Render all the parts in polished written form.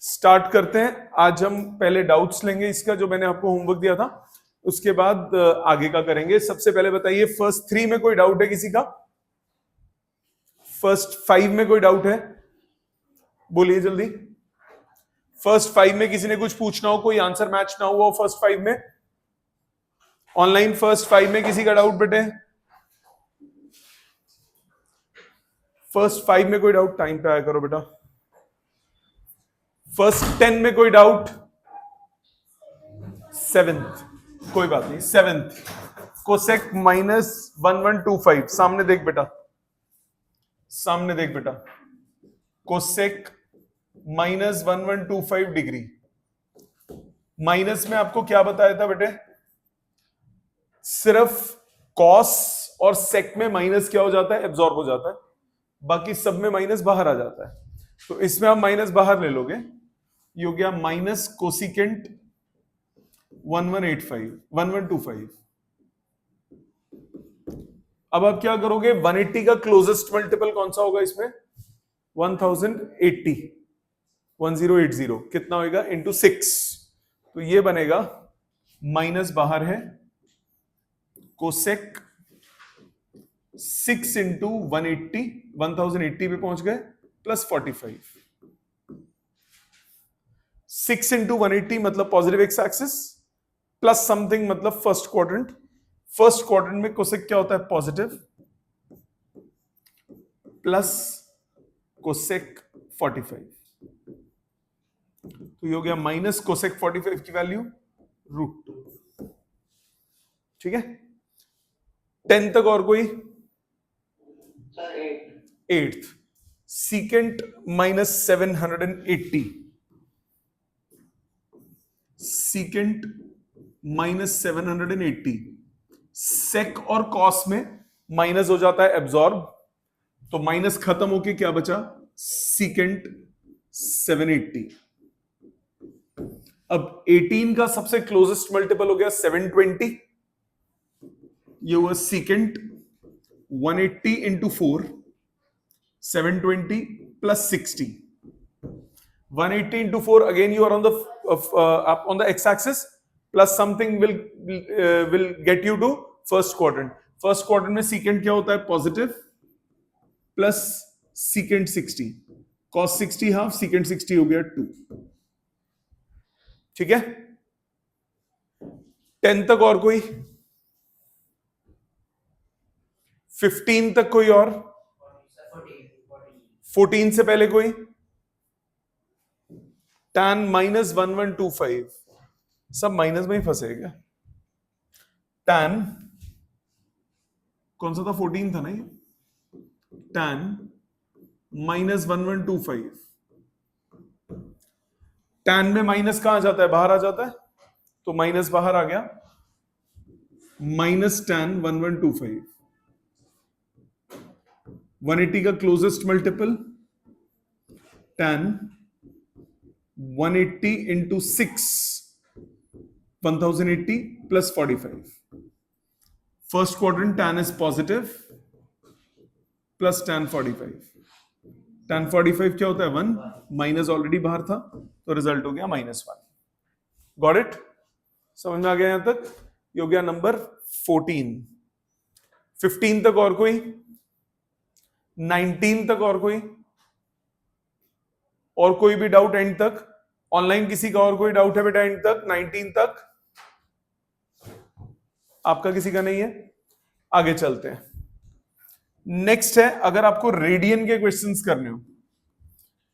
Start करते हैं। आज हम पहले डाउट्स लेंगे इसका, जो मैंने आपको होमवर्क दिया था, उसके बाद आगे का करेंगे। सबसे पहले बताइए, फर्स्ट 3 में कोई डाउट है किसी का? फर्स्ट 5 में कोई डाउट है? बोलिए जल्दी। फर्स्ट 5 में किसी ने कुछ पूछना हो, कोई आंसर मैच ना हुआ हो फर्स्ट 5 में? ऑनलाइन फर्स्ट 5 में किसी का डाउट बेटे? फर्स्ट 5 में कोई डाउट? टाइम पे आया करो बेटा। फर्स्ट 10 में कोई डाउट? 7th कोई बात नहीं। 7th कोसेक -1125, सामने देख बेटा, सामने देख बेटा। Cosec -1125 degree. माइनस में आपको क्या बताया था बेटे? सिर्फ कॉस और सेक में माइनस क्या हो जाता है? एब्जॉर्ब हो जाता है। बाकी सब में माइनस बाहर आ जाता है। तो इसमें आप माइनस बाहर ले लोगे, ये हो गया माइनस कोसिकेंट 1125। अब आप क्या करोगे? 180 का क्लोजेस्ट मल्टीपल कौन सा होगा इसमें? 1080 कितना होगा? इंटू 6। तो ये बनेगा, माइनस बाहर है, कोसेक 6 इंटू 180, 1080 पे पहुंच गए, प्लस 45। 6 इंटू 180 मतलब positive x axis, plus something मतलब फर्स्ट क्वाड्रेंट। फर्स्ट क्वाड्रेंट में कोसेक क्या होता है? Positive, plus cosec 45। तो ये हो गया माइनस कोसेक 45 की वैल्यू √2। ठीक है, 10 तक और कोई? 8th secant -780, secant -780। सेक और कॉस में माइनस हो जाता है एब्जॉर्ब, तो माइनस खत्म होके क्या बचा? सीकेंट 780। अब 18 का सबसे क्लोजेस्ट मल्टीपल हो गया 720, ये हुआ secant 180 into 4, 720 plus 60। 180 into 4, again you are on the up on the x-axis, plus something will get you to first quadrant. First quadrant में secant क्या होता है? Positive, plus secant 60, cos 60 half, secant 60 हो गया 2। ठीक है, 10 तक और कोई? 15 तक कोई और? 14 से पहले कोई? tan -1125, सब माइनस में ही फंसेगा। tan कौन सा था? 14 था ना ये। tan -1125, tan में माइनस कहां जाता है? बाहर आ जाता है, तो माइनस बाहर आ गया, माइनस tan 1125। 180 का closest multiple tan 180 into 6, 1080 plus 45. First quadrant tan is positive, plus tan 45. tan 45 क्या होता है? 1, माइनस ऑलरेडी बाहर था, तो रिजल्ट हो गया -1। Got it? समझ में आ गया यहां तक? ये हो गया नंबर 14। 15 तक और कोई? 19 तक और कोई? और कोई भी डाउट एंड तक? ऑनलाइन किसी का और कोई डाउट है बेटा एंड तक? 19 तक आपका किसी का नहीं है? आगे चलते हैं। नेक्स्ट है, अगर आपको रेडियन के क्वेश्चंस करने हो,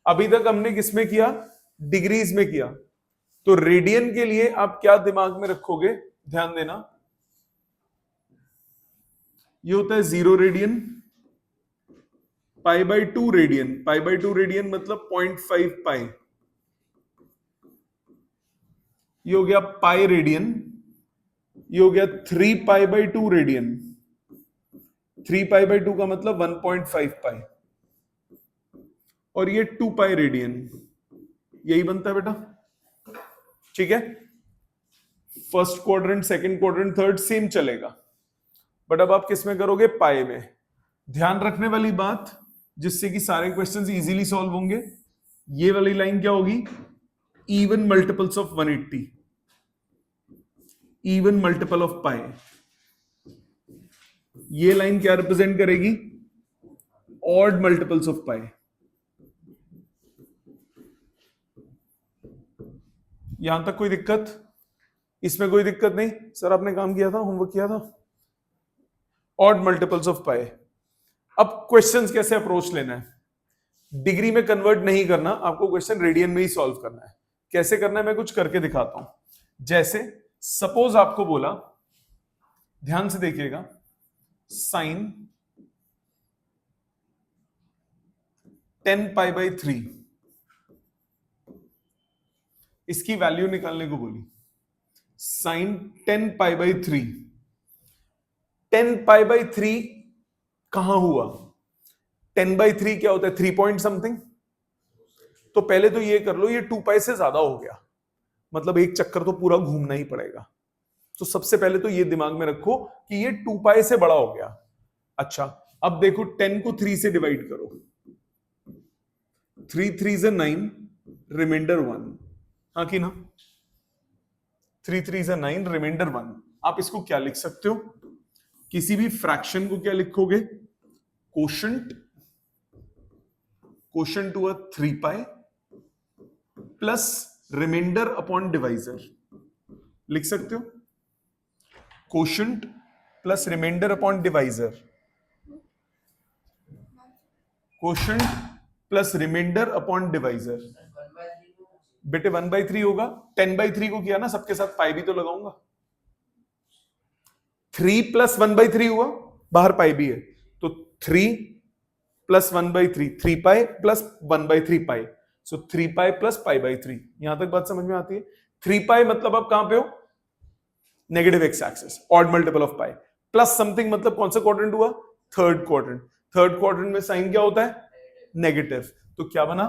अभी तक हमने किसमें किया? डिग्रीज में किया। तो रेडियन के लिए आप क्या दिमाग में रखोगे? ध्यान देना, ये होता है 0 रेडियन, π/2 रेडियन। π/2 रेडियन मतलब 0.5 पाई। ये हो गया पाई रेडियन, ये हो गया 3π/2 रेडियन। 3π/2 का मतलब 1.5 पाई, और ये 2 पाई रेडियन, यही बनता है बेटा। ठीक है, first quadrant, second quadrant, third same चलेगा, बट अब आप किस में करोगे? पाई में। ध्यान रखने वाली बात, जिससे कि सारे क्वेश्चंस इजीली सॉल्व होंगे, ये वाली लाइन क्या होगी? even multiples of 180, even multiple of pi. ये लाइन क्या रिप्रेजेंट करेगी? ऑड मल्टीपल्स ऑफ पाई. यहां तक कोई दिक्कत? इसमें कोई दिक्कत नहीं? सर आपने काम किया था, होमवर्क किया था. ऑड मल्टीपल्स ऑफ पाई. अब क्वेश्चंस कैसे अप्रोच लेना है? डिग्री में कन्वर्ट नहीं करना, आपको क्वेश्चन रेडियन में ही सॉल्व करना है. कैसे करना है मैं कुछ करके दिखाता हूं. जैसे सपोज आपको बोला, ध्यान से देखिएगा, साइन 10 पाई बाई 3, इसकी वैल्यू निकालने को बोली. Sine 10 pi by 3, 10 pi by 3 कहां हुआ? 10 बाई 3 क्या होता है? 3 पॉइंट समथिंग. तो पहले तो ये कर लो, ये 2 पाई से ज्यादा हो गया, मतलब एक चक्कर तो पूरा घूमना ही पड़ेगा. तो सबसे पहले तो ये दिमाग में रखो कि ये 2 पाई से बड़ा हो गया. अच्छा, अब देखो 10 को 3 से डिवाइड करो. 3 3 is 9, रिमाइंडर 1. हाँ कि ना? 3 3 is 9, रिमाइंडर 1. आप इसको क्या लिख सकते हो? किसी भी फ्रैक्शन को क्या लिखोगे? Quotient, quotient to 3 pi plus remainder upon divisor. लिख सकते हो? Quotient plus remainder upon divisor. Quotient plus remainder upon divisor. बेटे 1/3 होगा. 10/3 को किया ना, सबके साथ पाई भी तो लगाऊंगा. 3 प्लस 1/3 हुआ, बाहर पाई भी है, तो 3 plus 1/3, 3 pi plus 1/3 pi. So 3 pi plus pi by 3. यहां तक बात समझ में आती है? 3 पाई मतलब आप कहां पे हो? Negative x axis, odd multiple of pi. Plus something मतलब कौन सा क्वाड्रेंट हुआ? Third quadrant. थर्ड क्वाड्रेंट में साइन क्या होता है? नेगेटिव. तो क्या बना?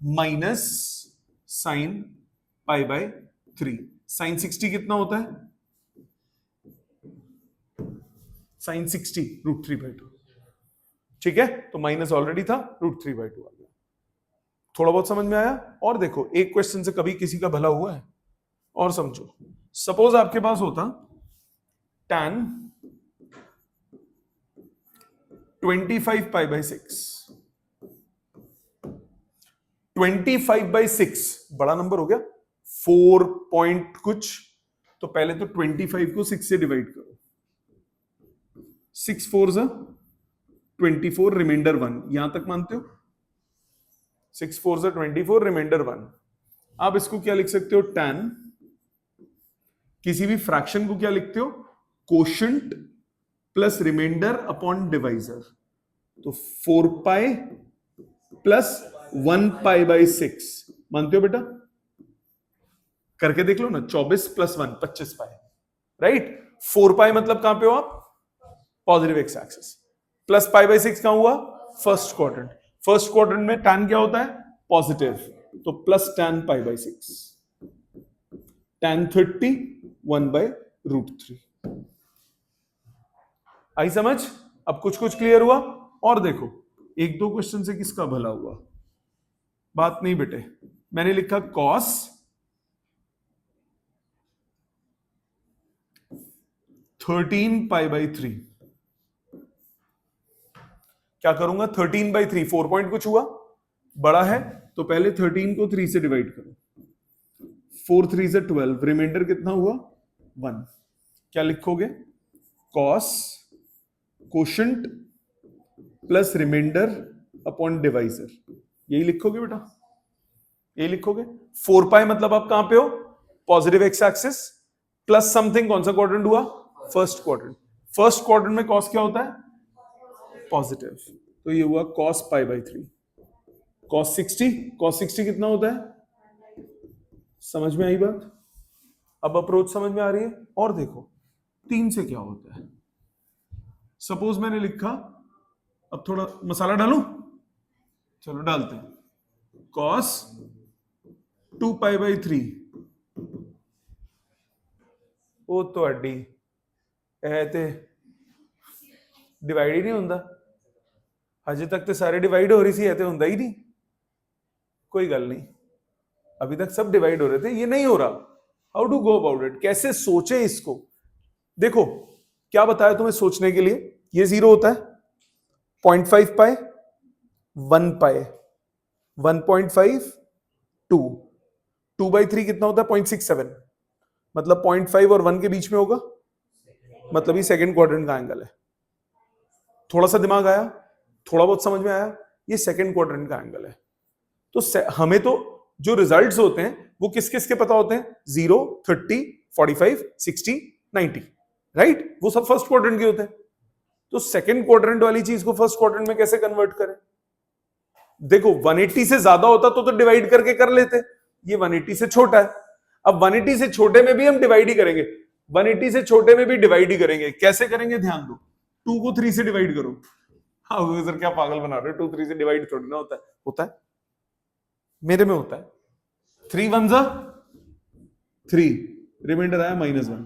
Minus sine pi by 3. Sine 60 कितना होता है? साइन 60 √3/2. ठीक है, तो माइनस ऑलरेडी था, √3/2 आ गया. थोड़ा बहुत समझ में आया? और देखो, एक क्वेश्चन से कभी किसी का भला हुआ है? और समझो, सपोज आपके पास होता tan 25 पाई बाई 6. 25/6 बड़ा नंबर हो गया, 4 पॉइंट कुछ. तो पहले तो 25 को 6 से डिवाइड करो. 6 4 24, रिमाइंडर 1. यहां तक मानते हो? 6 4 24, रिमाइंडर 1. आप इसको क्या लिख सकते हो? tan, किसी भी फ्रैक्शन को क्या लिखते हो? Quotient plus remainder upon divisor. तो 4 पाई प्लस 1 पाई बाई 6. मानते हो बेटा? करके देख लो ना. 24 प्लस 1 25 पाई. राइट. 4 पाई मतलब कहां पे हो आप? Positive x axis. Plus pi by 6 कहां हुआ? First quadrant. फर्स्ट क्वाड्रेंट में tan क्या होता है? पॉजिटिव. तो plus tan pi by 6. tan 30 1/√3. आई समझ? अब कुछ कुछ क्लियर हुआ? और देखो, एक दो क्वेश्चन से किसका भला हुआ? बात नहीं बेटे. मैंने लिखा cos 13 पाई बाई 3. क्या करूंगा? 13/3, 4 पॉइंट कुछ हुआ, बड़ा है, तो पहले 13 को 3 से डिवाइड करो. 4 3 से 12, रिमाइंडर कितना हुआ? 1. क्या लिखोगे? cos quotient plus remainder upon divisor. यही लिखोगे बेटा? यही लिखोगे. 4 पाई मतलब आप कहां पे हो? Positive x axis. Plus something, कौन सा क्वाड्रेंट हुआ? First quadrant. फर्स्ट क्वाड्रेंट में cos क्या होता है? पॉजिटिव. तो ये हुआ cos pi by 3. cos 60, cos 60 कितना होता है? समझ में आई बात? अब अप्रोच समझ में आ रही है? और देखो 3 से क्या होता है. सपोज मैंने लिखा, अब थोड़ा मसाला डालूं, चलो डालते हैं. cos 2 pi by 3. ਉਹ ਤੁਹਾਡੀ ਇਹ ਤੇ डिवाइड ही नहीं ਹੁੰਦਾ. अजे तक तो सारे डिवाइड हो रही सी, है तो ਹੁੰਦਾ ही नहीं. कोई गल नहीं, अभी तक सब डिवाइड हो रहे थे, ये नहीं हो रहा। How to go about it, कैसे सोचे इसको? देखो क्या बताया तुम्हें सोचने के लिए, ये 0 होता है, 0.5 पाए, 1 पाए, 1.5, 2 by 3 कितना होता है? 0.67, मतलब 0.5 और 1 के बीच में होगा, मतलब ये सेकंड क्वाड्रेंट का एंगल है। थोड़ा सा दिमाग आया, थोड़ा बहुत समझ में आया, ये सेकंड क्वाड्रेंट का एंगल है। तो हमें तो जो रिजल्ट्स होते हैं वो किस किस के पता होते हैं? 0, 30, 45, 60, 90, राइट? वो सब फर्स्ट क्वाड्रेंट के होते हैं। तो सेकंड क्वाड्रेंट वाली चीज को फर्स्ट क्वाड्रेंट में कैसे कन्वर्ट करें? देखो 180 से ज्यादा होता तो डिवाइड करके कर लेते, ये 180 से छोटा है। अब 180 से छोटे में भी हम डिवाइड ही करेंगे, 180 से छोटे में भी डिवाइड ही करेंगे। कैसे करेंगे? ध्यान दो, 2 को 3 से डिवाइड करो। हाँ सर क्या पागल बना रहे हो, 2 3 से डिवाइड थोड़ी ना होता है। होता है, मेरे में होता है। 3 1 जा 3, रिमाइंडर आया -1।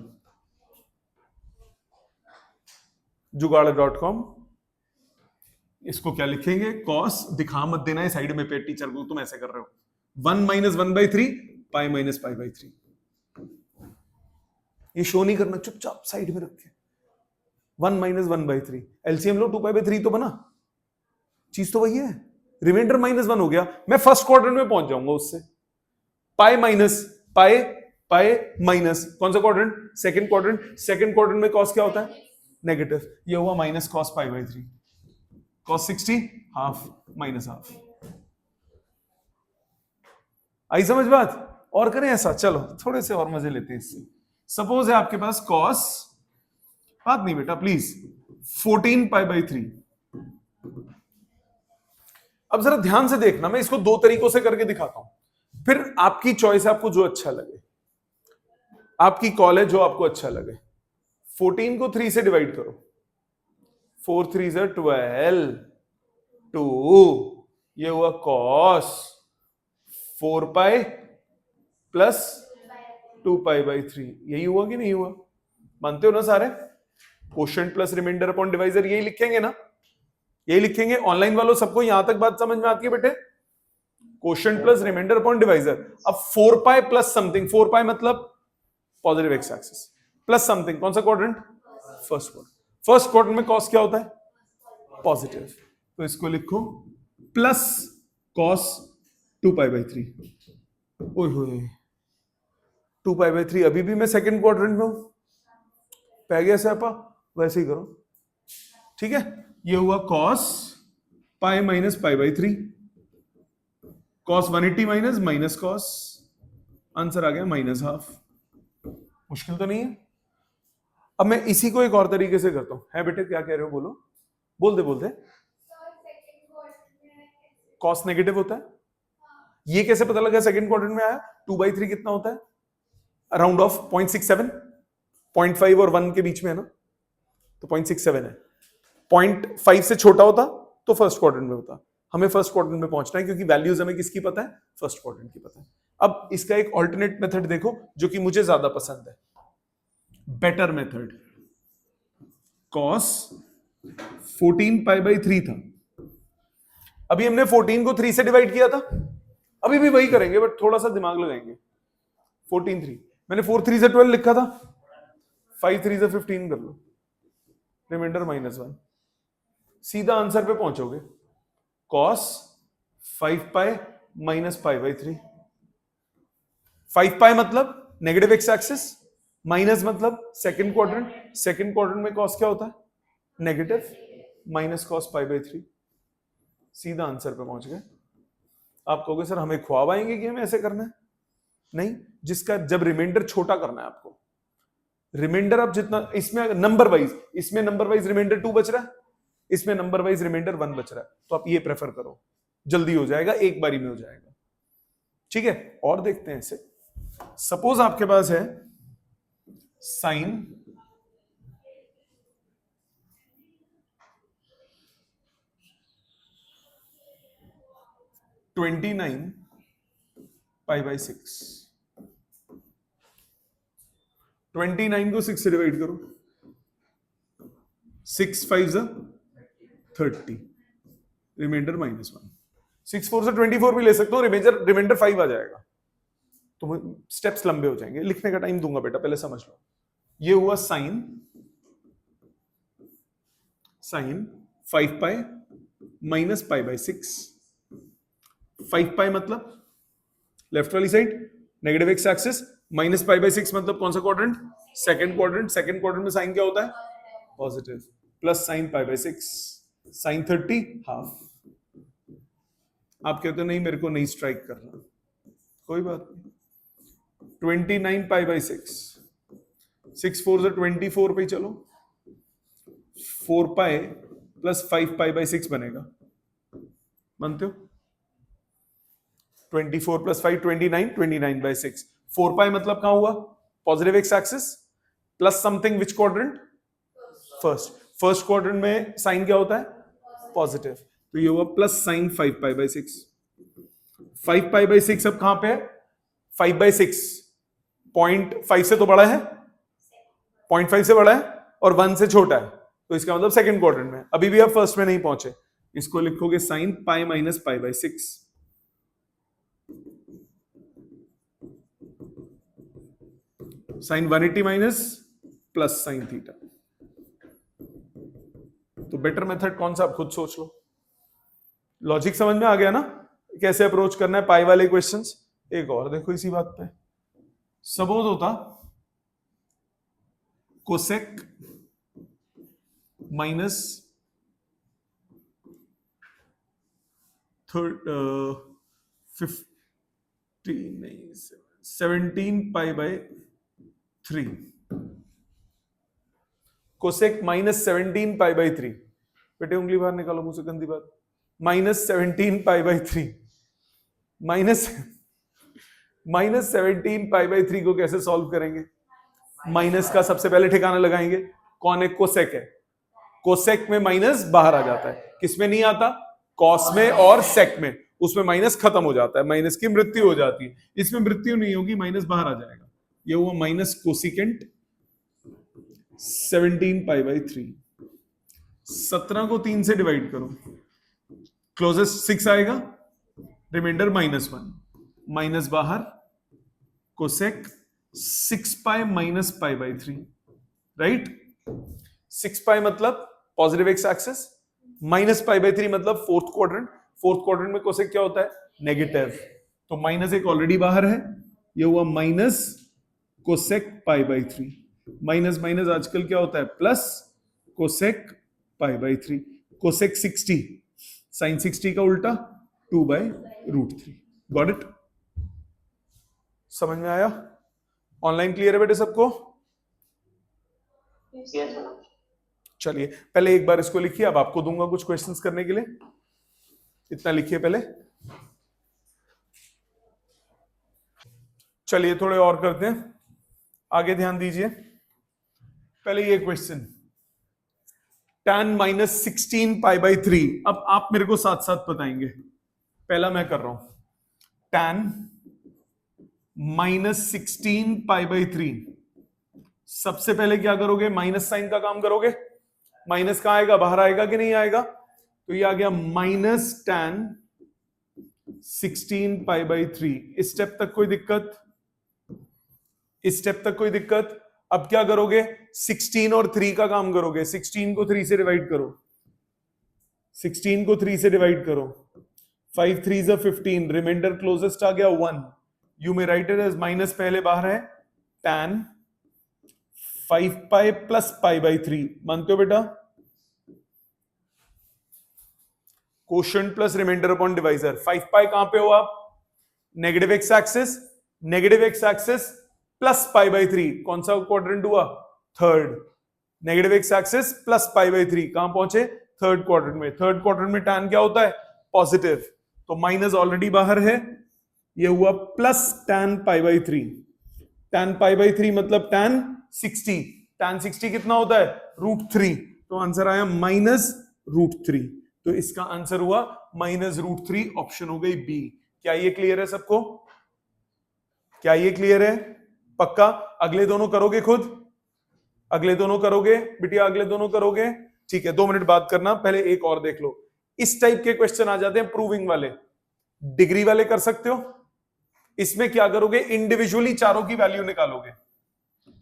जुगाड़.com, इसको क्या लिखेंगे? कॉस, दिखा मत देना है साइड में पे टीचर को, तुम ऐसे कर रहे हो। 1 - 1/3 पाई माइनस पाई बाई 3, ये शो नहीं करना, चुपचाप साइड में रखे। 1 - 1/3, एलसीएम लो, 2π/3 तो बना, चीज तो वही है। रिमाइंडर -1 हो गया, मैं फर्स्ट क्वाड्रेंट में पहुंच जाऊंगा उससे। पाई माइनस पाई, पाई माइनस, कौन सा quadrant? Second quadrant. Second quadrant में कॉस क्या होता है? नेगेटिव, ये हुआ minus cos π/3, cos 60 half minus half. आई समझ बात? और करें ऐसा, चलो थोड़े से और मजे लेते हैं इससे। सपोज है आपके पास कॉस, बात नहीं बेटा प्लीज, 14π/3। अब जरा ध्यान से देखना, मैं इसको 2 तरीकों से करके दिखाता हूं, फिर आपकी चॉइस है, आपको जो अच्छा लगे, आपकी कॉल है, जो आपको अच्छा लगे। 14 को 3 से डिवाइड करो, 4 3 12, 2, ये हुआ कॉस 4π प्लस 2π/3, यही हुआ कि नहीं हुआ? मानते हो ना सारे? Quotient plus remainder upon divisor, यही लिखेंगे ना? यही लिखेंगे। ऑनलाइन वालों सबको यहां तक बात समझ में आती है बेटे? Quotient plus remainder upon divisor. अब 4π प्लस समथिंग, 4π मतलब positive x axis, plus something, कौन सा quadrant? First quadrant. First quadrant में कॉस क्या होता है? पॉजिटिव, तो इसको लिखो प्लस कॉस 2π/3। ओए होए, 2π/3, अभी भी मैं सेकंड क्वाड्रेंट में हूं, पै गया स्यापा, वैसे ही करो, ठीक है? ये हुआ cos pi minus π/3, cos 180 minus minus cos, answer आ गया -हाफ। मुश्किल तो नहीं है। अब मैं इसी को एक और तरीके से करता हूं। है बेटे, क्या कह रहे हो? बोलो, बोल दे। कॉस नेगेटिव होता है, ये कैसे पता लगा सेकंड क्वाड्रेंट में आया? 2/3 कितना होता है? अराउंड ऑफ 0.67, 0.5 और 1 के बीच में है ना, तो 0.67 है। 0.5 से छोटा होता तो फर्स्ट क्वाड्रेंट में होता। हमें फर्स्ट क्वाड्रेंट में पहुंचना है, क्योंकि वैल्यूज हमें किसकी पता है? फर्स्ट क्वाड्रेंट की पता है। अब इसका एक ऑल्टरनेट मेथड देखो, जो कि मुझे ज्यादा पसंद है, बेटर मेथड। कॉस 14π/3 था, अभी हमने 14 को 3 से डिवाइड किया था, अभी भी वही करेंगे बट थोड़ा सा दिमाग लगाएंगे। 14 3, मैंने 4 3 से 12 लिखा था, 5 3 से 15 कर लो, रिमाइंडर -1, सीधा आंसर पे पहुंचोगे। कॉस 5π - π/3, 5π मतलब नेगेटिव एक्स एक्सिस, माइनस मतलब सेकंड क्वाड्रेंट। सेकंड क्वाड्रेंट में कॉस क्या होता है? नेगेटिव, माइनस कॉस π/3, सीधा आंसर पे पहुंच गए। आप कहोगे सर हमें ख्वाब आएंगे कि हमें ऐसे करना है? नहीं, जिसका जब रिमाइंडर छोटा करना है आपको, रिमाइंडर अब जितना, इसमें नंबर वाइज, इसमें नंबर वाइज रिमाइंडर 2 बच रहा है, इसमें नंबर वाइज रिमाइंडर 1 बच रहा है, तो आप ये प्रेफर करो, जल्दी हो जाएगा, एक बारी में हो जाएगा, ठीक है? और देखते हैं इसे। सपोज आपके पास है साइन 29π/6, 29 को 6 से डिवाइड करो, 6 5 30, रिमाइंडर -1, 6 4 से 24 भी ले सकते हो, रिमाइंडर 5 आ जाएगा, तो स्टेप्स लंबे हो जाएंगे, लिखने का टाइम दूंगा बेटा, पहले समझ लो। ये हुआ sine 5 pi minus pi by 6। 5 pi मतलब लेफ्ट वाली side negative x axis, minus pi by 6 मतलब कौन सा quadrant? Second quadrant. Second quadrant में साइन क्या होता है? Positive. Plus sine pi by 6, sine 30 half. आप कहते हो नहीं मेरे को नहीं स्ट्राइक करना, कोई बात नहीं। 29 पाई बाई 6, 6 4 24 पे चलो, 4 पाई प्लस 5 पाई बाई 6 बनेगा, मानते हो? 24 प्लस 5 29, 29 बाई 6। 4 पाई मतलब कहां हुआ? Positive x axis plus something, विच क्वाड्रेंट? फर्स्ट। फर्स्ट क्वाड्रेंट में साइन क्या होता है? पॉजिटिव। तो ये हुआ plus sign 5 pi by 6। 5 pi by 6 अब कहां पे है? 5 बाई 6 0.5 से तो बड़ा है, 0.5 से बड़ा है और 1 से छोटा है, तो इसका मतलब सेकंड क्वाड्रेंट में। अभी भी आप फर्स्ट में नहीं पहुंचे, इसको लिखोगे sine pi minus pi by 6। Sine 180 minus plus sine theta. तो बेटर मेथड कौन सा आप खुद सोच लो। लॉजिक समझ में आ गया ना, कैसे अप्रोच करना है पाई वाले क्वेश्चंस। एक और देखो इसी बात पे, सबोध होता cosec minus 17 pi by 3। Cosec minus 17 pi by 3। बेटे उंगली बाहर निकालो मुझसे, गंदी बात। Minus 17 pi by 3, minus 17 pi by 3 को कैसे सॉल्व करेंगे? माइनस का सबसे पहले ठिकाना लगाएंगे। कौन एक कोसेक है? कोसेक में माइनस बाहर आ जाता है, किसमें नहीं आता? कॉस में और सेक में। उसमें माइनस खत्म हो जाता है, माइनस की मृत्यु हो जाती है। इसमें मृत्यु नहीं होगी, माइनस बाहर आ जाएगा। ये हुआ माइनस कोसिकेंट 17 पाई बाई 3। 17 को 3 से डिवाइड करो, क्लोजेस्ट 6 आएगा, रिमाइंडर -1, माइनस बाहर, cosec 6 pi minus pi by 3, right. 6 pi मतलब positive x axis, minus pi by 3 मतलब फोर्थ क्वाड्रेंट। फोर्थ क्वाड्रेंट में कोसेक क्या होता है? नेगेटिव। तो माइनस एक ऑलरेडी बाहर है, ये हुआ minus cosec pi by 3। Minus minus आजकल क्या होता है? Plus cosec pi by 3। Cosec 60, sine 60 का उल्टा 2 बाई रूट 3। Got it? समझ में आया? ऑनलाइन क्लियर है बेटे सबको? चलिए पहले एक बार इसको लिखिए, अब आपको दूंगा कुछ क्वेश्चंस करने के लिए। इतना लिखिए पहले। चलिए थोड़े और करते हैं, आगे ध्यान दीजिए। पहले ये question, tan minus 16 pi by 3। अब आप मेरे को साथ साथ बताएंगे। पहला मैं कर रहा हूं, tan माइनस 16 पाई बाई 3। सबसे पहले क्या करोगे? माइनस साइन का काम करोगे। माइनस कहां आएगा? बाहर आएगा कि नहीं आएगा? तो ये आ गया माइनस tan 16 पाई बाई 3। इस स्टेप तक कोई दिक्कत? इस स्टेप तक कोई दिक्कत? अब क्या करोगे? 16 और 3 का काम करोगे। 16 को 3 से डिवाइड करो, 16 को 3 से डिवाइड करो, 5 3 is 15, रिमाइंडर क्लोजेस्ट आ गया 1। You may write it as minus पहले बाहर है, tan 5 pi plus pi by 3। मानते हो बेटा? Quotient plus remainder upon divisor. 5 pi कहां पे हो आप? Negative x axis, negative x axis plus pi by 3। कौन सा क्वाड्रेंट हुआ? Third. Negative x axis plus pi by 3, कहां पहुंचे? थर्ड क्वाड्रेंट में। थर्ड क्वाड्रेंट में tan क्या होता है? पॉजिटिव। तो माइनस ऑलरेडी बाहर है, ये हुआ plus tan pi by 3। tan pi by 3 मतलब tan 60। tan 60 कितना होता है? √3। तो आंसर आया माइनस √3। तो इसका आंसर हुआ माइनस √3, ऑप्शन हो गई बी। क्या ये क्लियर है सबको? क्या ये क्लियर है? पक्का? अगले दोनों करोगे खुद? अगले दोनों करोगे बिटिया? अगले दोनों करोगे? ठीक है, 2 मिनट बात करना, पहले एक और देख लो। इस टाइप के क्वेश्चन आ जाते हैं प्रूविंग वाले, डिग्री वाले कर सकते हो? इसमें क्या करोगे, इंडिविजुअली चारों की वैल्यू निकालोगे।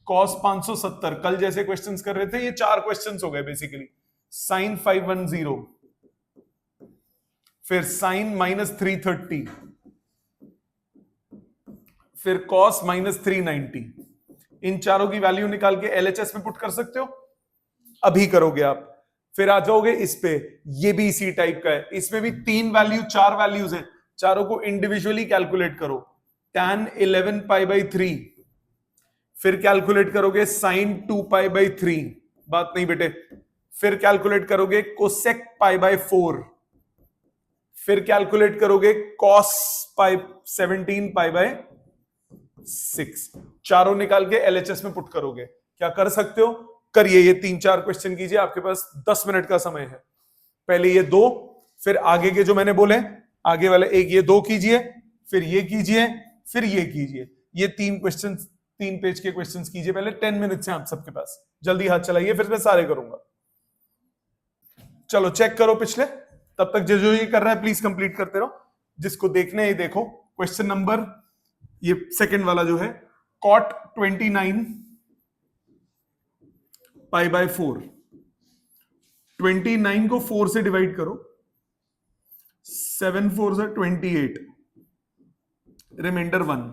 कॉस 570, कल जैसे क्वेश्चंस कर रहे थे, ये 4 क्वेश्चंस हो गए बेसिकली। साइन 510, फिर साइन -330, फिर कॉस -390। इन चारों की वैल्यू निकाल के एलएचएस में पुट कर सकते हो, अभी करोगे आप। फिर आ जाओगे इस पे, ये भी इसी टाइप का है, इसमें भी 4 वैल्यूज हैं, चारों को इंडिविजुअली कैलकुलेट करो। tan 11 पाई बाई 3, फिर कैलकुलेट करोगे sin 2 पाई बाई 3, बात नहीं बेटे। फिर कैलकुलेट करोगे कोसेक पाई बाई 4, फिर कैलकुलेट करोगे cos पाई 17 पाई बाई 6। चारों निकाल के एलएचएस में पुट करोगे। क्या कर सकते हो, करिए, ये 3-4 क्वेश्चन कीजिए, आपके पास 10 मिनट का समय है। पहले ये 2, फिर आगे के जो मैंने बोले, आगे वाले एक ये 2 कीजिए, फिर ये कीजिए, फिर ये कीजिए। ये 3 क्वेश्चन, 3 पेज के क्वेश्चंस कीजिए पहले। 10 मिनट से आप सबके पास, जल्दी हाथ चलाइए, फिर मैं सारे करूंगा। चलो चेक करो पिछले, तब तक जो ये कर रहा है प्लीज कंप्लीट करते रहो। जिसको देखने ही देखो। क्वेश्चन नंबर, ये सेकंड वाला जो है, cot 29 पाई बाय 4, 29 को 4 से डिवाइड करो, 7 4 से 28, रिमाइंडर 1।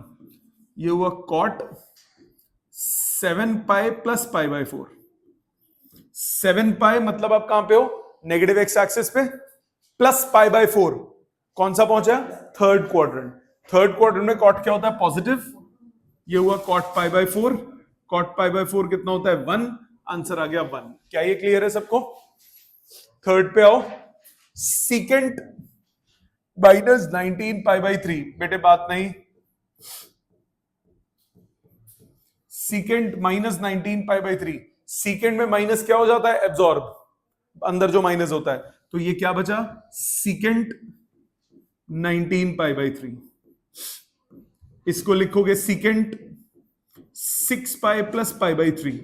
ये हुआ cot 7 पाई प्लस पाई बाय 4। 7 पाई मतलब आप कहां पे हो, नेगेटिव एक्स एक्सिस पे, प्लस पाई बाय 4, कौन सा पहुंचा, थर्ड क्वाड्रेंट। थर्ड क्वाड्रेंट में कॉट क्या होता है, पॉजिटिव। ये हुआ cot pi by 4, cot pi by 4 कितना होता है, 1। आंसर आ गया 1। क्या ये क्लियर है सबको? थर्ड पे आओ, सीकेंट -19 पाई बाय 3, बेटे बात नहीं। सीकेंट -19 पाई बाय 3, सीकेंट में माइनस क्या हो जाता है, एब्जॉर्ब, अंदर जो माइनस होता है, तो ये क्या बचा, सीकेंट 19 पाई बाय 3। इसको लिखोगे secant 6 pi plus pi by 3।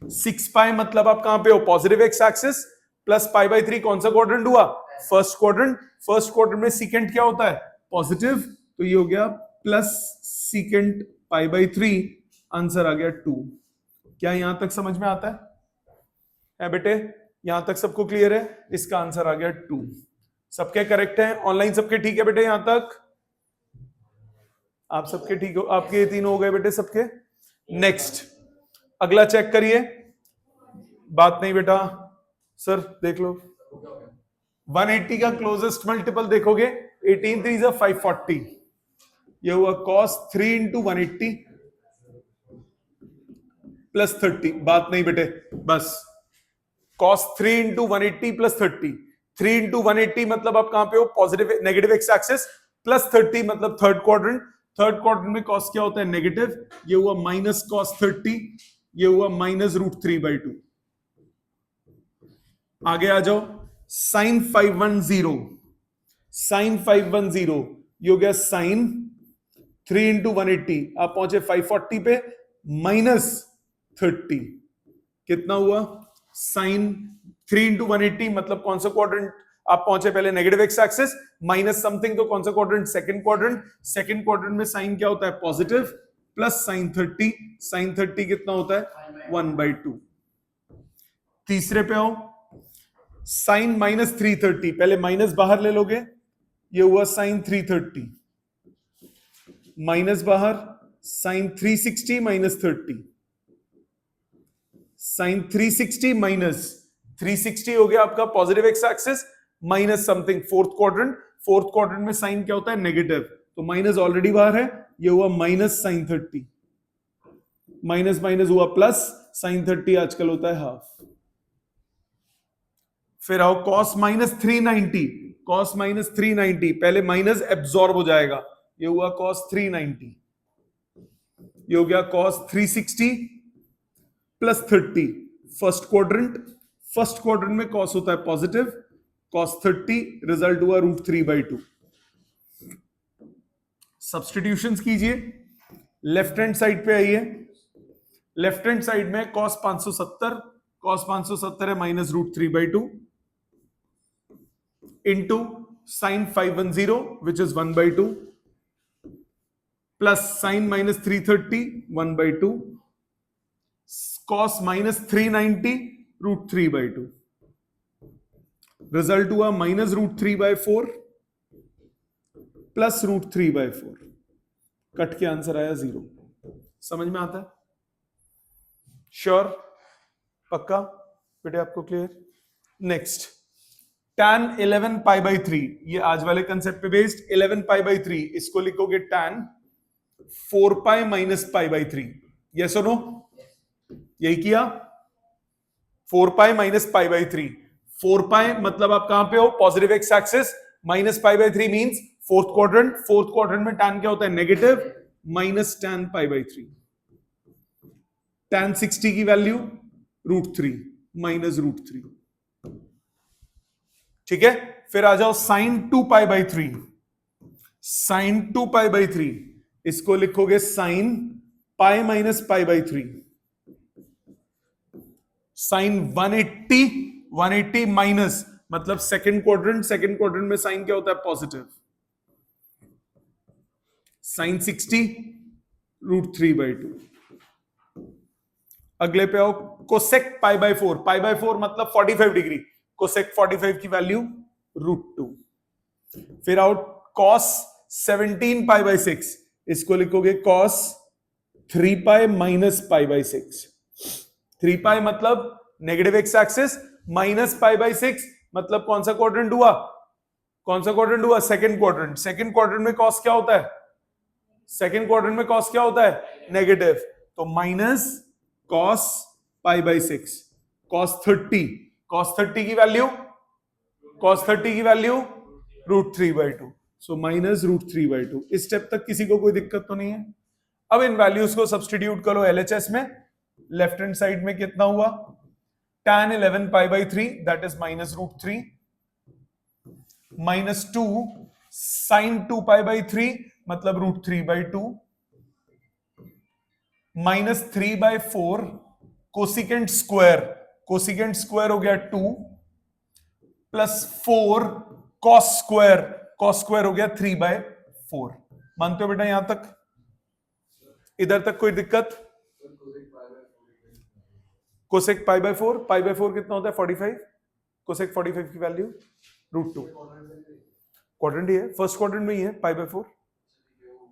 6 pi मतलब आप कहां पे हो, positive x axis, plus pi by 3 कौन सा क्वाड्रेंट हुआ, फर्स्ट क्वाड्रेंट। फर्स्ट क्वाड्रेंट में सीकेंट क्या होता है, पॉजिटिव, तो ये हो गया plus secant pi by 3। Answer आ गया 2। क्या यहां तक समझ में आता है बेटे? यहां तक सबको क्लियर है? इसका आंसर आ गया 2। सबके करेक्ट है, ऑनलाइन सबके ठीक है बेटे? यहां तक आप सबके ठीक हो, आपके ये 3 हो गए बेटे सबके। नेक्स्ट अगला चेक करिए। बात नहीं बेटा, सर देख लो, 180 का क्लोजेस्ट मल्टीपल देखोगे, 18 3 is 540। ये हुआ cos 3 into 180 प्लस 30। बात नहीं बेटे, बस cos 3 into 180 प्लस 30। 3 into 180 मतलब आप कहां पे हो, positive negative x axis, plus 30 मतलब थर्ड क्वाड्रेंट। थर्ड क्वाड्रेंट में cos क्या होता है, नेगेटिव। ये हुआ माइनस cos 30, ये हुआ -√3/2। आगे आ जाओ, sin 510, sin 510 ये हो गया sin 3 into 180, आप पहुंचे 540 पे, -30 कितना हुआ, sin 3 into 180 मतलब कौन सा क्वाड्रेंट आप पहुंचे, पहले negative x axis, minus something, तो कौन सा quadrant, second quadrant. Second quadrant में साइन क्या होता है, पॉजिटिव, प्लस sin 30, sin 30 कितना होता है, 1/2। तीसरे पे आओ, sin -330, पहले माइनस बाहर ले लोगे, ये हुआ sin 330, माइनस बाहर, sin 360 -30, sin 360 माइनस 360 हो गया आपका positive x axis, minus something fourth quadrant. Fourth quadrant में साइन क्या होता है, नेगेटिव, तो माइनस ऑलरेडी बाहर है, ये हुआ माइनस sin 30, माइनस माइनस हुआ प्लस, sin 30 आजकल होता है हाफ। फिर आओ cos -390, cos -390, पहले माइनस एब्जॉर्ब हो जाएगा, ये हुआ cos 390, ये हो गया cos 360 plus 30, first quadrant. First quadrant में cos होता है पॉजिटिव, cos 30, रिजल्ट हुआ √3/2। सब्स्टिट्यूशंस कीजिए, लेफ्ट हैंड साइड पे आइए, लेफ्ट हैंड साइड में cos 570, cos 570 है -√3/2 into sin 510 which is 1/2 plus sign -330 1/2 cos -390 √3/2 result हुआ -√3/4 प्लस √3/4 कट के आंसर आया 0। समझ में आता है? श्योर? पक्का बेटे? आपको क्लियर? नेक्स्ट tan 11 π/3, ये आज वाले कंसेप्ट पे बेस्ड 11 π/3, इसको लिखोगे tan 4 π - π/3। यस और नो? यही किया 4 π - π/3। 4 π मतलब आप कहां पे हो? Positive x axis. -π/3 means fourth quadrant. Fourth quadrant में tan क्या होता है? नेगेटिव। Minus tan π/3। tan 60 की वैल्यू √3 -√3। ठीक है, फिर आ जाओ sin 2 π/3। sin 2 π/3 इसको लिखोगे sin π - π/3। sin 180 माइनस मतलब सेकंड क्वाड्रेंट। सेकंड क्वाड्रेंट में साइन क्या होता है? पॉजिटिव। sin 60 √3/2। अगले पे आओ कोसेक π/4। π/4 मतलब 45 डिग्री। कोसेक 45 की वैल्यू √2। फिर आओ cos 17 π/6, इसको लिखोगे cos 3 π - π/6। 3 π मतलब नेगेटिव एक्स एक्सिस, -π/6 मतलब कौन सा क्वाड्रेंट हुआ? कौन सा क्वाड्रेंट हुआ? Second quadrant. सेकंड क्वाड्रेंट में cos क्या होता है? सेकंड क्वाड्रेंट में cos क्या होता है? नेगेटिव। तो माइनस cos π/6। cos 30 की वैल्यू √3/2। So minus √3/2। इस स्टेप तक किसी को कोई दिक्कत तो नहीं है? अब इन वैल्यूज को सब्स्टिट्यूट करो LHS में। लेफ्ट हैंड साइड में कितना हुआ? tan 11 π/3 दैट इज -√3 -2 sin 2 π/3 मतलब √3/2 -3/4 कोसिकेंट स्क्वायर। कोसिकेंट स्क्वायर हो गया 2 plus 4 cos square. Cos square हो गया 3/4। मानते हो बेटा यहां तक? इधर तक कोई दिक्कत? कोसेक π/4। π/4 कितना होता है? 45। कोसेक 45 की वैल्यू √2। क्वाड्रेंट ही है, फर्स्ट क्वाड्रेंट में ही है π/4।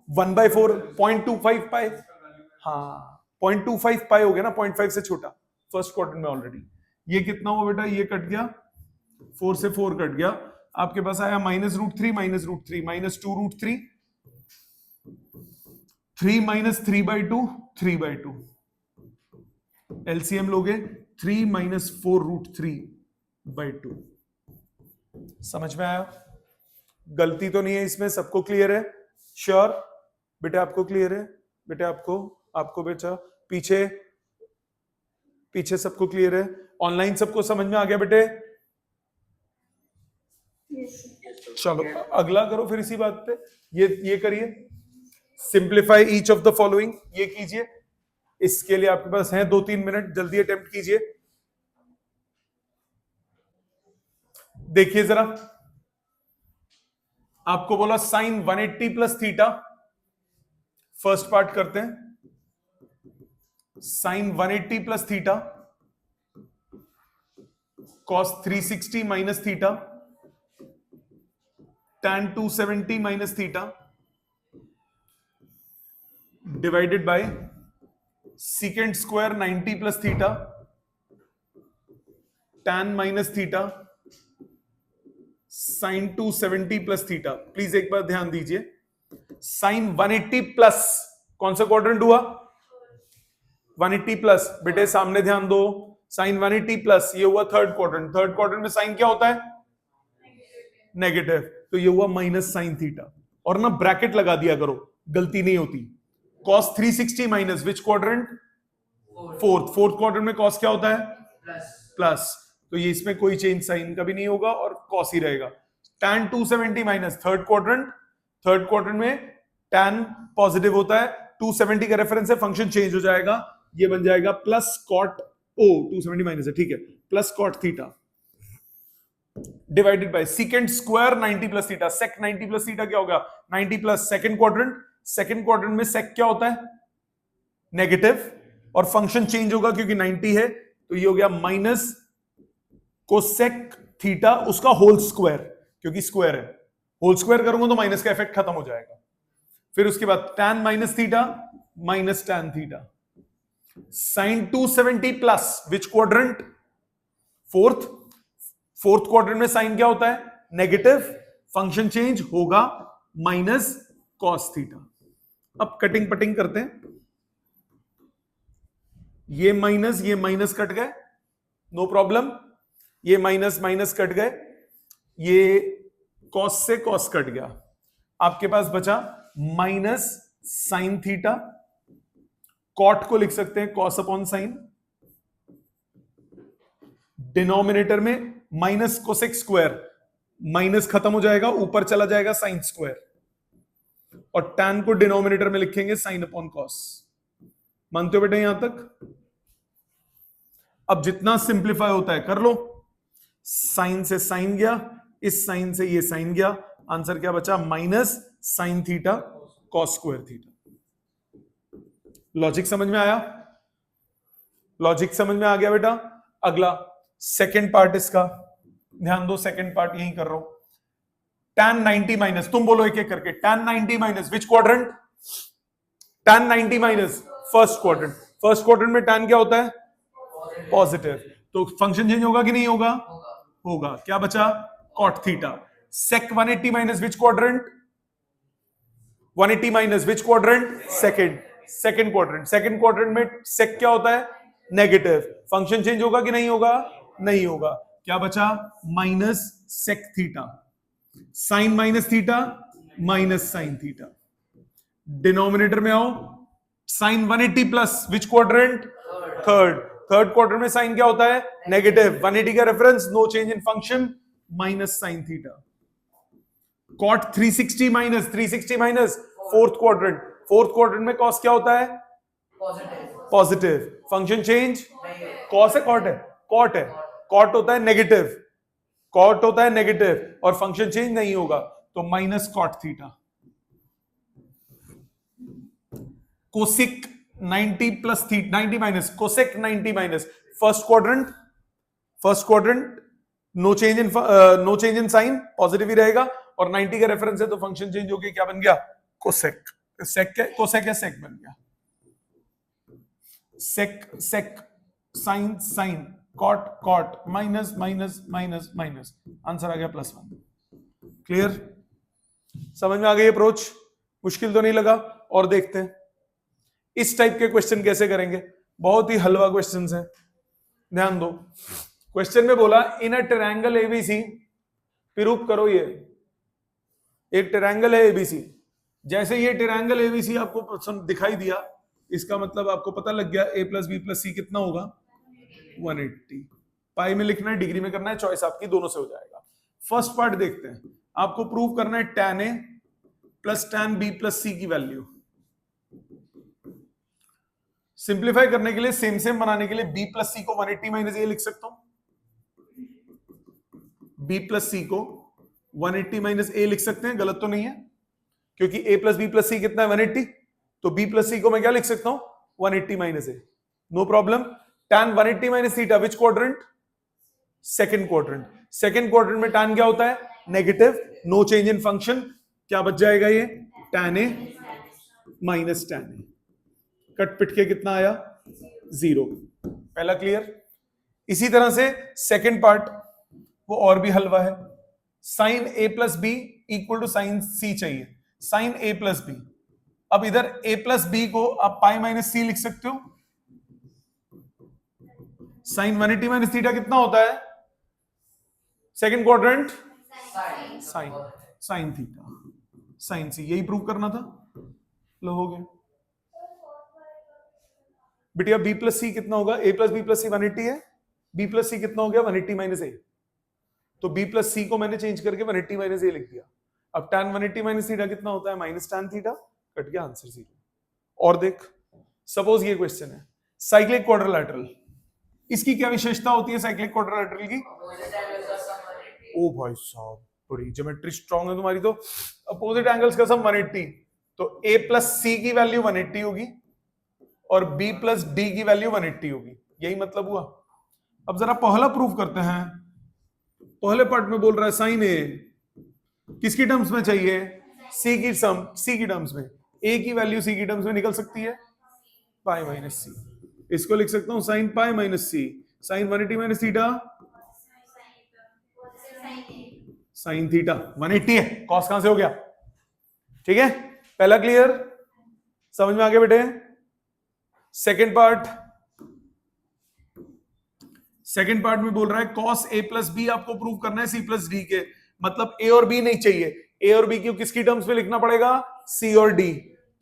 1/4 0.25 पाई। हाँ 0.25 पाई हो गया ना, 0.5 से छोटा फर्स्ट क्वाड्रेंट में ऑलरेडी। ये कितना हुआ बेटा? ये कट गया, 4 से 4 कट गया, आपके पास आया -√3 -2√3 3 - 3/2 3/2। एलसीएम लोगे 3 - 4√3/2। समझ में आया? गलती तो नहीं है इसमें? सबको क्लियर है? श्योर बेटे? आपको क्लियर है बेटे? आपको बेटा पीछे सबको क्लियर है? ऑनलाइन सबको समझ में आ गया बेटे? चलो अगला करो फिर इसी बात पे। ये करिए, simplify each of the following. ये कीजिए। इसके लिए आपके पास है 2-3 मिनट, जल्दी अटेम्प्ट कीजिए। देखिए जरा, आपको बोला sine 180 plus theta. First part करते हैं। Sine 180 plus theta cos 360 minus theta tan 270 minus theta divided by secant square 90 plus theta tan minus theta sine 270 plus theta. Please एक बार ध्यान दीजिए, साइन 180 प्लस कौन सा क्वाड्रेंट हुआ? 180 प्लस। बेटे सामने ध्यान दो, साइन 180 प्लस ये हुआ थर्ड क्वाड्रेंट। थर्ड क्वाड्रेंट में साइन क्या होता है? नेगेटिव। तो ये हुआ माइनस साइन थीटा। और ना ब्रैकेट लगा दिया करो, गलती नहीं होती। कॉस 360 माइनस विच क्वाड्रेंट? फोर्थ। फोर्थ क्वाड्रेंट में कॉस क्या होता है? प्लस। तो ये इसमें कोई चेंज साइन का भी नहीं होगा और कॉस ही रहेगा। tan 270 minus third quadrant. Third quadrant में tan पॉजिटिव होता है, 270 का रेफरेंस है, फंक्शन चेंज हो जाएगा, ये बन जाएगा प्लस कॉट ओ 270 माइनस है, ठीक है, plus cot theta divided by secant square 90 plus theta. Sec 90 plus theta क्या होगा? 90 plus second quadrant, second quadrant में सेक क्या होता है? नेगेटिव, और फंक्शन चेंज होगा क्योंकि 90 है, तो ये हो गया माइनस कोसेक थीटा उसका होल स्क्वायर, क्योंकि स्क्वायर है, होल स्क्वायर करूंगा तो माइनस का इफेक्ट खत्म हो जाएगा। फिर उसके बाद tan minus theta minus tan theta, sine 270 plus which quadrant? Fourth. Fourth quadrant में साइन क्या होता है? नेगेटिव, फंक्शन चेंज होगा माइनस कॉस थीटा। अब कटिंग पटिंग करते हैं, ये माइनस कट गए, नो प्रॉब्लम, ये माइनस माइनस कट गए, ये कॉस से कॉस कट गया, आपके पास बचा माइनस साइन थीटा, कॉट को लिख सकते हैं कॉस अपॉन साइन, डिनोमिनेटर में माइनस कोसेक स्क्वायर, माइनस खत्म हो जाएगा, ऊपर चला जाएगा साइन स्क्वायर, और tan को डिनोमिनेटर में लिखेंगे साइन अपॉन कॉस। मानते हो बेटा यहां तक? अब जितना सिंप्लीफाई होता है कर लो, साइन से साइन गया, इस साइन से ये साइन गया, आंसर क्या बचा? Minus sine theta cos square theta. Logic समझ में आया? लॉजिक समझ में आ गया बेटा? अगला सेकंड पार्ट इसका ध्यान दो, सेकंड पार्ट यही कर रहा हूं। tan 90 माइनस, तुम बोलो एक एक करके, tan 90 माइनस विच quadrant? tan 90 minus first quadrant. First quadrant में tan क्या होता है? पॉजिटिव, तो फंक्शन चेंज होगा कि नहीं होगा? होगा। क्या बचा? cot theta. sec 180 माइनस विच क्वाड्रेंट? 180 माइनस विच quadrant? Second quadrant. Second quadrant में sec क्या होता है? नेगेटिव, फंक्शन चेंज होगा कि नहीं होगा? नहीं होगा। क्या बचा? Minus sec theta, sine minus theta minus sine theta, denominator में आओ, sine 180 plus which quadrant? Third. Third quadrant में साइन क्या होता है? नेगेटिव, 180 का reference, no change in function, minus sine theta. Cot 360 minus fourth quadrant. Fourth quadrant में cos क्या होता है? Positive, function change? कॉस है कॉट है? कॉट है। कॉट होता है नेगेटिव, कॉट होता है नेगेटिव, और फंक्शन चेंज नहीं होगा, तो minus cot theta. Cosec 90 plus theta, 90 minus cosec 90 minus first quadrant, no change in sine, positive ही रहेगा, और 90 का रेफरेंस है तो फंक्शन चेंज होके क्या बन गया? कोसेक। कोसेक है सेक बन गया, sec sine cot minus minus minus minus, answer आ गया +1। क्लियर? समझ में आ गई अप्रोच? मुश्किल तो नहीं लगा? और देखते हैं इस टाइप के क्वेश्चन कैसे करेंगे, बहुत ही हलवा क्वेश्चंस हैं, ध्यान दो। क्वेश्चन में बोला इन अ ट्रायंगल एबीसी, प्रूफ करो ये एक ट्रायंगल है एबीसी। जैसे ये ट्रायंगल एबीसी आपको दिखाई दिया, इसका मतलब आपको पता लग गया a प्लस बी प्लस सी कितना होगा? 180। पाई में लिखना है, डिग्री में करना है, चॉइस आपकी, दोनों से हो जाएगा। फर्स्ट पार्ट देखते हैं, आपको प्रूव करना है tan a plus tan b plus C की वैल्यू। सिंप्लीफाई करने के लिए, सेम बनाने के लिए b प्लस सी को 180 माइनस ए लिख सकता हूं, b प्लस सी को 180 माइनस ए लिख सकते हैं, गलत तो नहीं है, क्योंकि a प्लस बी प्लस सी कितना है? 180, तो b प्लस सी को मैं क्या लिख सकता हूं? 180 minus A, no problem. tan 180 minus theta which quadrant? Second quadrant. Second quadrant में tan क्या होता है? Negative, no change in function, क्या बच जाएगा ये? tan a minus tan a, कट पिट के कितना आया? 0। पहला क्लियर? इसी तरह से सेकंड पार्ट वो और भी हलवा है, sine a plus B equal to sine C चाहिए, साइन a प्लस बी। अब इधर a प्लस बी को आप पाई माइनस सी लिख सकते हो, साइन 180 माइनस थीटा कितना होता है? Second quadrant sine theta, sine C, यही प्रूव करना था, लो हो गया। बेटिया b प्लस सी कितना होगा? a प्लस बी प्लस सी 180 है, b प्लस सी कितना हो गया? 180 माइनस ए, तो b प्लस सी को मैंने चेंज करके 180 माइनस ए लिख दिया। अब tan 180 माइनस थीटा कितना होता है? माइनस tan थीटा, कट गया, आंसर 0। और देख, सपोज ये क्वेश्चन है साइक्लिक क्वाड्रिलैटरल, इसकी क्या विशेषता होती है साइक्लिक क्वाड्रिलैटरल की? ओ भाई साहब, बड़ी ज्योमेट्री स्ट्रांग है तुम्हारी तो। अपोजिट एंगल्स का सम 180, तो a प्लस सी की वैल्यू 180 होगी और b प्लस डी की वैल्यू 180 होगी, यही मतलब हुआ। अब जरा पहला प्रूफ करते हैं। पहले पार्ट में बोल रहा है साइन ए किसकी टर्म्स में चाहिए, सी की टर्म्स में। a की वैल्यू सी की टर्म्स में निकल सकती है पाई माइनस सी। इसको लिख सकता हूं sine pi minus C, sine 180 minus theta sine theta 180 है, कॉस कहां से हो गया। ठीक है, पहला क्लियर, समझ में आ गया बेटे। सेकेंड पार्ट में बोल रहा है कॉस ए प्लस बी आपको प्रूव करना है सी प्लस डी के, मतलब ए और बी नहीं चाहिए, ए और बी को किसकी टर्म्स में लिखना पड़ेगा, सी और डी।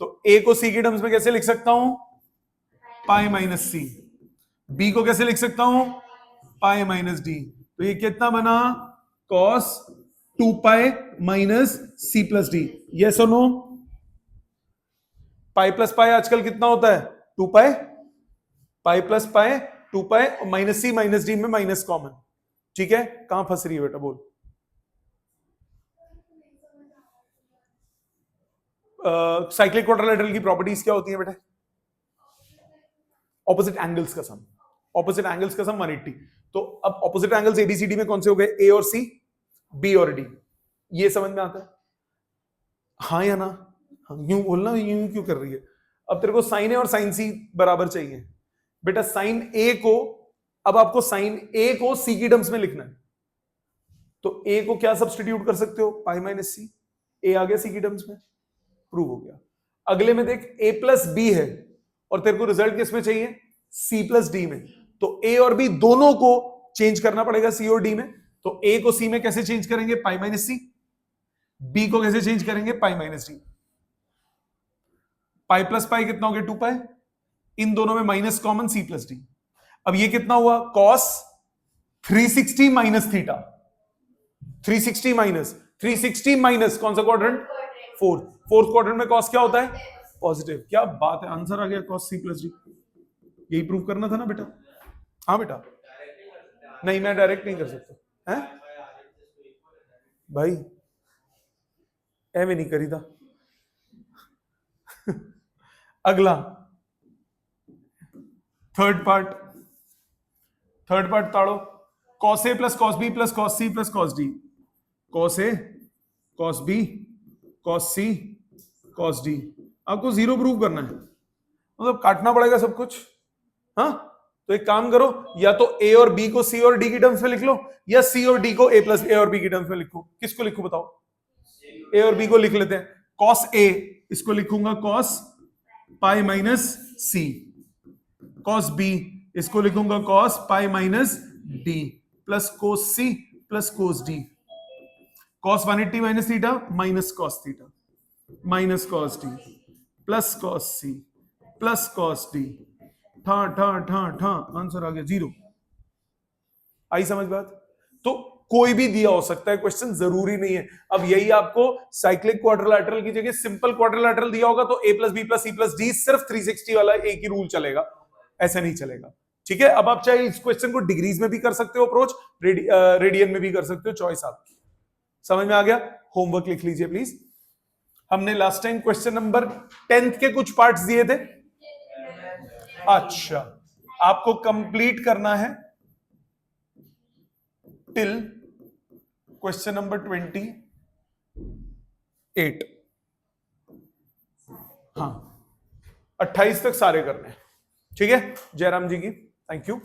तो ए को सी की टर्म्स में कैसे लिख सकता हूं, पाई माइनस सी। बी को कैसे लिख सकता हूं, पाई माइनस डी। तो ये कितना बना, cos 2 pi minus c plus d. Yes और नो। पाई प्लस पाई आजकल कितना होता है, 2 pi, pi plus pi 2 pi, minus c minus d में माइनस कॉमन। ठीक है, कहां फंस रही है बेटा बोल। साइक्लिक क्वाड्रिलेटरल की प्रॉपर्टीज क्या होती है बेटा, ऑपोजिट एंगल्स का सम, ऑपोजिट एंगल्स का सम 180। तो अब ऑपोजिट एंगल्स एबीसीडी में कौन से हो गए, ए और सी, बी और डी। ये समझ में आता है, हाँ या ना, हाँ, यूं बोलना, यूं क्यों कर रही है। अब तेरे को साइन ए और साइन सी बराबर चाहिए बेटा, साइन ए को, अब आपको साइन ए को सी की टर्म्स में लिखना है, तो ए को क्या सब्स्टिट्यूट कर सकते हो, पाई माइनस सी, ए आ गया सी की टर्म्स में, प्रूव हो गया। अगले में देख, ए प्लस बी है और तेरे को रिजल्ट किस में चाहिए, सी प्लस डी में। तो ए और बी दोनों को चेंज करना पड़ेगा सी और डी में। तो ए को सी में कैसे चेंज करेंगे, पाई माइनस सी, बी को कैसे चेंज करेंगे, pi minus d. Pi plus pi कितना हो गया, 2 पाई, इन दोनों में minus common, c plus d. अब ये कितना हुआ, कॉस 360 माइनस थीटा, 360 माइनस कौन सा क्वाड्रेंट, फोर्थ क्वाड्रेंट में कॉस क्या होता है, पॉजिटिव। क्या बात है, आंसर आ गया कॉस सी प्लस डी। यही प्रूव करना था ना बेटा। हाँ बेटा, नहीं मैं डायरेक्ट नहीं कर सकता है भाई, एवे नहीं करी था। अगला थर्ड पार्ट ताड़ो, cos A plus cos B plus cos C plus cos D. Cos A, cos B, cos C, cos D. आपको जीरो प्रूव करना है, मतलब काटना पड़ेगा सब कुछ। हाँ, तो एक काम करो, या तो ए और बी को सी और डी की टर्म्स में लिख लो, या सी और डी को ए प्लस ए और बी की टर्म्स में लिखो। किसको लिखो बताओ, ए और बी को लिख लेते हैं। कॉस ए, इसको लिखूंगा cos pi minus c. Cos b, इसको लिखूंगा cos pi minus d, plus cos c plus cos d. Cos 180 minus theta minus cos theta, minus cos d, plus cos सी प्लस कॉस डी। ठा ठा ठा ठा, answer आ गया 0। आई समझ बात। तो कोई भी दिया हो सकता है क्वेश्चन, जरूरी नहीं है। अब यही आपको साइक्लिक क्वाड्रिलेटरल की जगह सिंपल क्वाड्रिलेटरल दिया होगा तो A plus B plus C plus D सिर्फ 360 वाला एक ही रूल चलेगा, ऐसा नहीं चलेगा। ठीक है, अब आप चाहे इस क्वेश्चन को डिग्रीज में भी कर सकते हो अप्रोच, रेडियन में भी कर सकते हो, चॉइस आपकी। समझ में आ गया। होमवर्क लिख लीजिए प्लीज। हमने लास्ट टाइम क्वेश्चन नंबर 10 के कुछ पार्ट्स दिए थे। अच्छा, आपको कंप्लीट करना है टिल क्वेश्चन नंबर 28। हाँ, 28 तक सारे करने हैं। ठीक है, जयराम जी की थैंक यू।